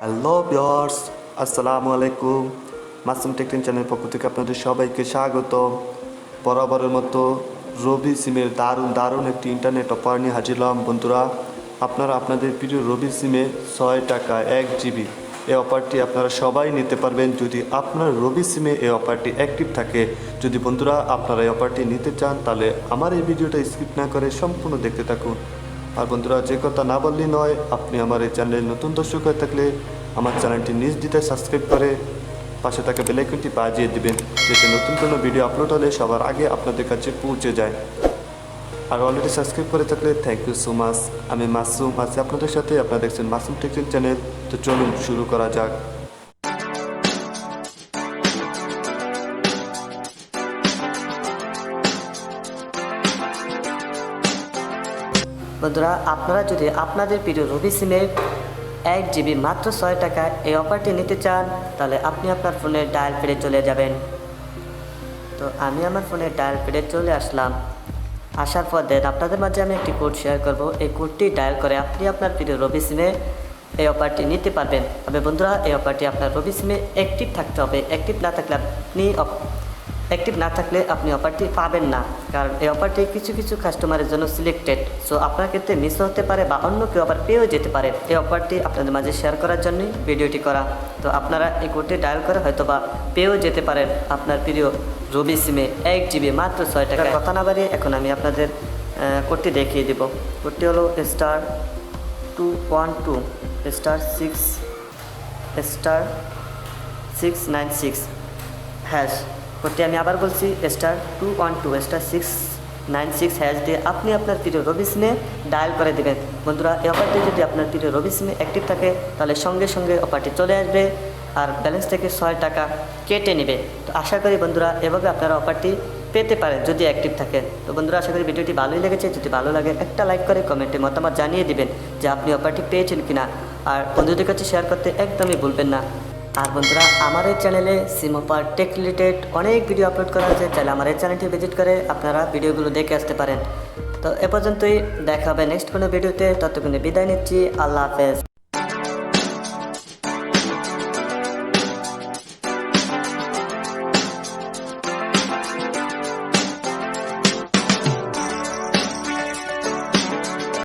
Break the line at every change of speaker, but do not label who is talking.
Hello viewers, আসসালামু আলাইকুম। Masum technique channel পক্ষ থেকে আপনাদের সবাইকে স্বাগত। বরাবরের মতো রবি সিমের দারুণ একটি ইন্টারনেট অফার নিয়ে হাজির হলাম। বন্ধুরা, আপনারা আপনাদের প্রিয় রবি সিমে 6 টাকা 1 জিবি এই অফারটি আপনারা সবাই নিতে পারবেন যদি আপনার রবি সিমে এই অফারটি অ্যাক্টিভ থাকে। যদি বন্ধুরা আপনারা এই অফারটি নিতে চান তাহলে আমার এই ভিডিওটা স্কিপ না করে সম্পূর্ণ দেখতে থাকুন। আর বন্ধুরা, যে কথা না বললেই নয়, আপনি আমার এই চ্যানেলের নতুন দর্শক হয়ে থাকলে আমার চ্যানেলটি নিজ দিতে সাবস্ক্রাইব করে পাশে থাকা বেল আইকনটি বাজিয়ে দিবেন, যাতে নতুন কোনো ভিডিও আপলোড হলে সবার আগে আপনাদের কাছে পৌঁছে যায়। আর অলরেডি সাবস্ক্রাইব করে থাকলে থ্যাংক ইউ সো মাচ। আমি মাসুম আছি আপনাদের সাথে, আপনারা দেখছেন মাসুম টেকনিক চ্যানেল। তো চলুন শুরু করা যাক।
বন্ধুরা, আপনারা যদি আপনাদের প্রিয় রবি সিমে 1 জিবি মাত্র 6 টাকায় এই অফারটি নিতে চান তাহলে আপনি আপনার ফোনের ডায়াল প্যাডে চলে যাবেন। তো আমি আমার ফোনের ডায়াল প্যাডে চলে আসলাম। আসার পর আপনাদের মাঝে আমি একটি কোড শেয়ার করব। এই কোডটি ডায়াল করে আপনি আপনার প্রিয় রবি সিমে এই অফারটি নিতে পারবেন। তবে বন্ধুরা, এই অফারটি আপনার রবি সিমে অ্যাক্টিভ থাকতে হবে। অ্যাক্টিভ না থাকলে আপনি অফারটি পাবেন না, কারণ এই অফারটি কিছু কিছু কাস্টমারের জন্য সিলেক্টেড। সো আপনার ক্ষেত্রে মিস হতে পারে বা অন্য কেউ আবার পেয়েও যেতে পারে। এই অফারটি আপনাদের মাঝে শেয়ার করার জন্যই ভিডিওটি করা। তো আপনারা এই কোডটি ডায়াল করে হয়তো বা পেয়েও যেতে পারেন আপনার প্রিয় রবি সিমে 1 জিবি মাত্র 6 টাকা। কথা না বাড়িয়ে এখন আমি আপনাদের কোডটি দেখিয়ে দেব। কোডটি হলো *212*696# কোডটি আমি আবার বলছি, *212*696# দিয়ে আপনি আপনার প্রিয় রবি সিমে ডায়াল করে দেবেন। বন্ধুরা, এই অফারটি যদি আপনার প্রিয় রবি সিমে অ্যাক্টিভ থাকে তাহলে সঙ্গে সঙ্গে অফারটি চলে আসবে আর ব্যালেন্স থেকে 6 টাকা কেটে নেবে। তো আশা করি বন্ধুরা এভাবে আপনারা অফারটি পেতে পারেন যদি অ্যাক্টিভ থাকেন। তো বন্ধুরা, আশা করি ভিডিওটি ভালোই লেগেছে। যদি ভালো লাগে একটা লাইক করে কমেন্টে মতামত জানিয়ে দিবেন যে আপনি অফারটি পেয়েছেন কিনা। আর বন্ধুদের কাছে শেয়ার করতে একদমই ভুলবেন না। আর বন্ধুরা, আমার এই চ্যানেলে সিম অফার টেক রিলেটেড অনেক ভিডিও আপলোড করা আছে, চাইলে আমার এই চ্যানেলটি ভিজিট করে আপনারা ভিডিওগুলো দেখে আসতে পারেন। তো এ পর্যন্তই, দেখা হবে নেক্সট কোনো ভিডিওতে। ততক্ষণে বিদায় নিচ্ছি। আল্লাহ হাফেজ।